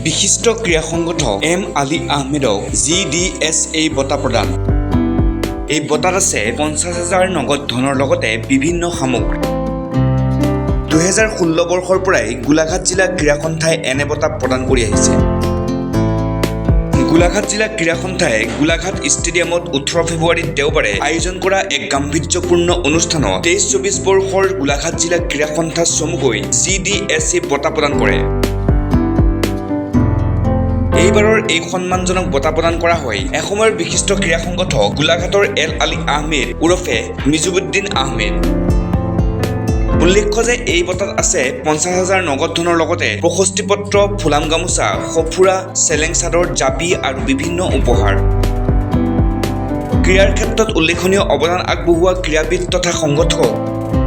বিশিষ্ট ক্ৰীড়া সংগঠক এম আলী আহমেদক GDSA বঁটা প্ৰদান। এই বঁটাত আছে 50,000 নগদ ধনৰ লগতে বিভিন্ন সামগ্ৰী। 2016 বৰ্ষৰ পৰাই গোলাঘাট জিলা ক্ৰীড়া সন্থাই এনে বঁটা প্ৰদান কৰি আহিছে। গোলাঘাট জিলা ক্ৰীড়া সন্থাই গোলাঘাট ষ্টেডিয়ামত 18 ফেব্ৰুৱাৰীত দেওবাৰে আয়োজন কৰা এক গাম্ভীৰ্যপূৰ্ণ অনুষ্ঠানত 23-24 বৰ্ষৰ গোলাঘাট জিলা ক্ৰীড়া সন্থা চমুকৈ GDSA বঁটা প্ৰদান কৰে। এইবাৰৰ এই সন্মানজনক বঁটা প্ৰদান কৰা হয় এসময়ৰ বিশিষ্ট ক্ৰীড়া সংগঠক গোলাঘাটৰ এল আলী আহমেদ ওৰফে মিজুবুদ্দিন আহমেদ। উল্লেখ্য যে এই বঁটাত আছে 50,000 নগদ ধনৰ লগতে প্ৰশস্তি পত্ৰ, ফুলাম গামোচা, সফুৰা, চেলেং চাদৰ, জাপি আৰু বিভিন্ন উপহাৰ। ক্ৰীড়াৰ ক্ষেত্ৰত উল্লেখনীয় অৱদান আগবঢ়োৱা ক্ৰীড়াবিদ তথা সংগঠক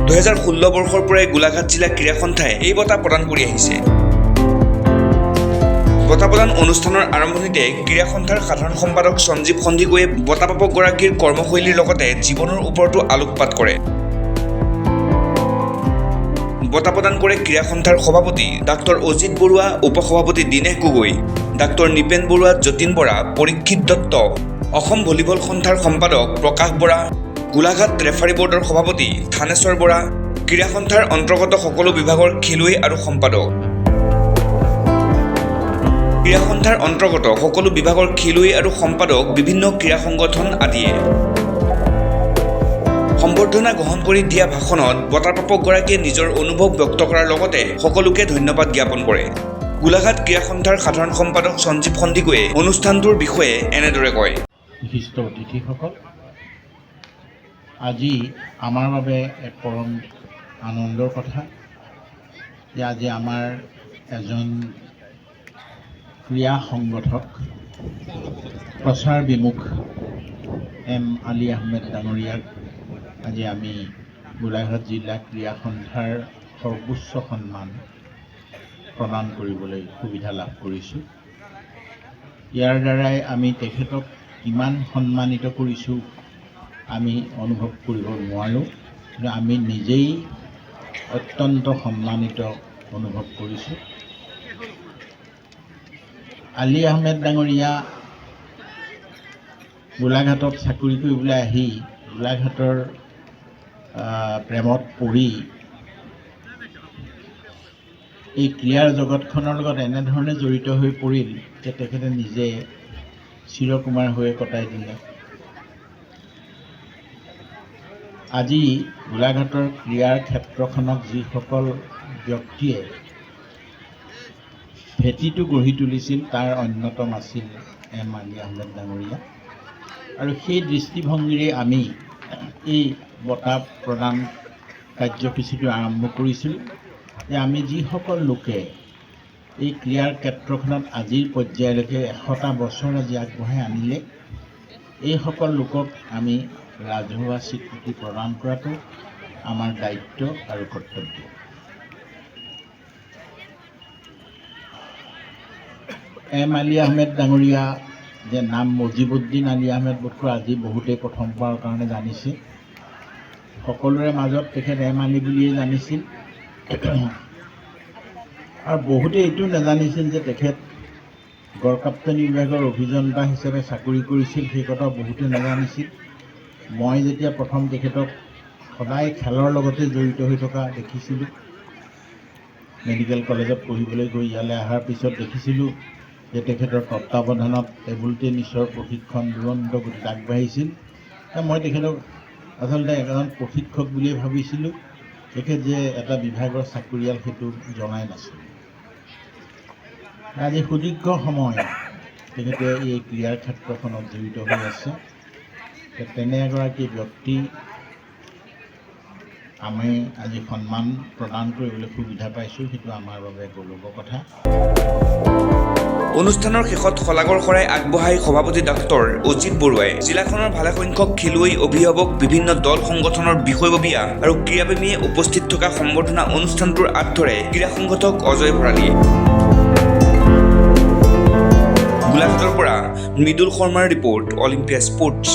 2016 বৰ্ষৰ পৰাই গোলাঘাট জিলা ক্ৰীড়া সন্থাই এই বঁটা প্ৰদান কৰি আহিছে। বঁটা প্ৰদান অনুষ্ঠানৰ আৰম্ভণিতে ক্ৰীড়া সন্থাৰ সাধাৰণ সম্পাদক সঞ্জীৱ সন্দিকৈয়ে বঁটাপ্ৰাপকগৰাকীৰ কৰ্মশৈলীৰ লগতে জীৱনৰ ওপৰতো আলোকপাত কৰে। বঁটা প্ৰদান কৰে ক্ৰীড়া সন্থাৰ সভাপতি ডাক্তৰ অজিত বৰুৱা, উপসভাপতি দীনেশ গগৈ, ডাক্তৰ নিপেন বৰুৱা, যতীন বৰা, পৰীক্ষিত দত্ত, অসম ভলীবল সন্থাৰ সম্পাদক প্ৰকাশ বৰা, গোলাঘাট ৰেফাৰী বৰ্ডৰ সভাপতি থানেশ্বৰ বৰা, ক্ৰীড়া সন্থাৰ অন্তৰ্গত সকলো বিভাগৰ খেলুৱৈ আৰু সম্পাদক। ক্ৰীড়া সন্থাৰ অন্তৰ্গত সকলো বিভাগৰ খেলুৱৈ আৰু সম্পাদক, বিভিন্ন ক্ৰীড়া সংগঠন আদিয়ে। সম্বৰ্ধনা গ্ৰহণ কৰি দিয়া ভাষণত বঁটাপ্ৰাপকগৰাকীয়ে নিজৰ অনুভৱ ব্যক্ত কৰাৰ লগতে সকলোকে ধন্যবাদ জ্ঞাপন কৰে। গোলাঘাট ক্ৰীড়া সন্থাৰ সাধাৰণ সম্পাদক সঞ্জীৱ সন্দিকৈয়ে অনুষ্ঠানটোৰ বিষয়ে এনেদৰে কয়। বিশিষ্ট অতিথিসকল, আজি আমাৰ বাবে এক পৰম আনন্দৰ কথা যে আজি আমাৰ এজন ক্ৰীড়া সংগঠক প্ৰচাৰ বিমুখ এম আলী আহমেদ ডাঙৰীয়াক আজি আমি গোলাঘাট জিলা ক্ৰীড়া সন্থাৰ সৰ্বোচ্চ সন্মান প্ৰদান কৰিবলৈ সুবিধা লাভ কৰিছোঁ। ইয়াৰ দ্বাৰাই আমি তেখেতক কিমান সন্মানিত কৰিছোঁ আমি অনুভৱ কৰিব নোৱাৰোঁ, কিন্তু আমি নিজেই অত্যন্ত সন্মানিত অনুভৱ কৰিছোঁ। আলী আহমেদ ডাঙৰীয়া গোলাঘাটত চাকৰি কৰিবলৈ আহি গোলাঘাটৰ প্ৰেমত পৰি এই ক্ৰীড়াৰ জগতখনৰ লগত এনেধৰণে জড়িত হৈ পৰিল যে তেখেতে নিজে চিৰকুমাৰ হৈ কটাই দিলে। আজি গোলাঘাটৰ ক্ৰীড়াৰ ক্ষেত্ৰখনক যিসকল ব্যক্তিয়ে ভেটিটো গঢ়ি তুলিছিল তাৰ অন্যতম আছিল এম আলী আহমেদ ডাঙৰীয়া। আৰু সেই দৃষ্টিভংগীৰে আমি এই বঁটা প্ৰদান কাৰ্যসূচীটো আৰম্ভ কৰিছিলোঁ যে আমি যিসকল লোকে এই ক্ৰীড়াৰ ক্ষেত্ৰখনত আজিৰ পৰ্যায়লৈকে 100টা বছৰ আজি আগবঢ়াই আনিলে, এইসকল লোকক আমি ৰাজহুৱা স্বীকৃতি প্ৰদান কৰাটো আমাৰ দায়িত্ব আৰু কৰ্তব্য। এম আলী আহমেদ ডাঙৰীয়া যে নাম মজিবুদ্দিন আলী আহমেদ বোধকৰো আজি বহুতেই প্ৰথমবাৰৰ কাৰণে জানিছে। সকলোৰে মাজত তেখেত এম আলী বুলিয়েই জানিছিল আৰু বহুতে এইটো নাজানিছিল যে তেখেত গড়কাপ্তানি বিভাগৰ অভিযন্তা হিচাপে চাকৰি কৰিছিল, সেই কথা বহুতে নাজানিছিল। মই যেতিয়া প্ৰথম তেখেতক সদায় খেলৰ লগতে জড়িত হৈ থকা দেখিছিলোঁ, মেডিকেল কলেজত পঢ়িবলৈ গৈ ইয়ালৈ অহাৰ পিছত দেখিছিলোঁ যে তেখেতৰ তত্বাৱধানত টেবুল টেনিছৰ প্ৰশিক্ষণ দুৰন্ত গতিত আগবাঢ়িছিল। মই তেখেতক আচলতে এজন প্ৰশিক্ষক বুলিয়ে ভাবিছিলোঁ, তেখেত যে এটা বিভাগৰ চাকৰিয়াল সেইটো জনাই নাছিলোঁ। আজি সুদীৰ্ঘ সময় তেখেতে এই ক্ৰীড়াৰ ক্ষেত্ৰখনত জড়িত হৈ আছে। তেনে এগৰাকী ব্যক্তি আমি আজি সন্মান প্ৰদান কৰিবলৈ সুবিধা পাইছোঁ, সেইটো আমাৰ বাবে গৌৰৱৰ কথা। অনুষ্ঠানৰ শেষত শলাগৰ শৰাই আগবঢ়াই সভাপতি ডাক্তৰ অজিত বৰুৱাই জিলাখনৰ ভালেসংখ্যক খেলুৱৈ, অভিভাৱক, বিভিন্ন দল সংগঠনৰ বিষয়ববীয়া আৰু ক্ৰীড়াপ্ৰেমীয়ে উপস্থিত থকা সম্বৰ্ধনা অনুষ্ঠানটোৰ আঁত ধৰে ক্ৰীড়া সংগঠক অজয় ভৰালীয়ে। গোলাঘাটৰ পৰা মৃদুল শৰ্মাৰ ৰিপৰ্ট, অলিম্পিয়া স্পৰ্টছ।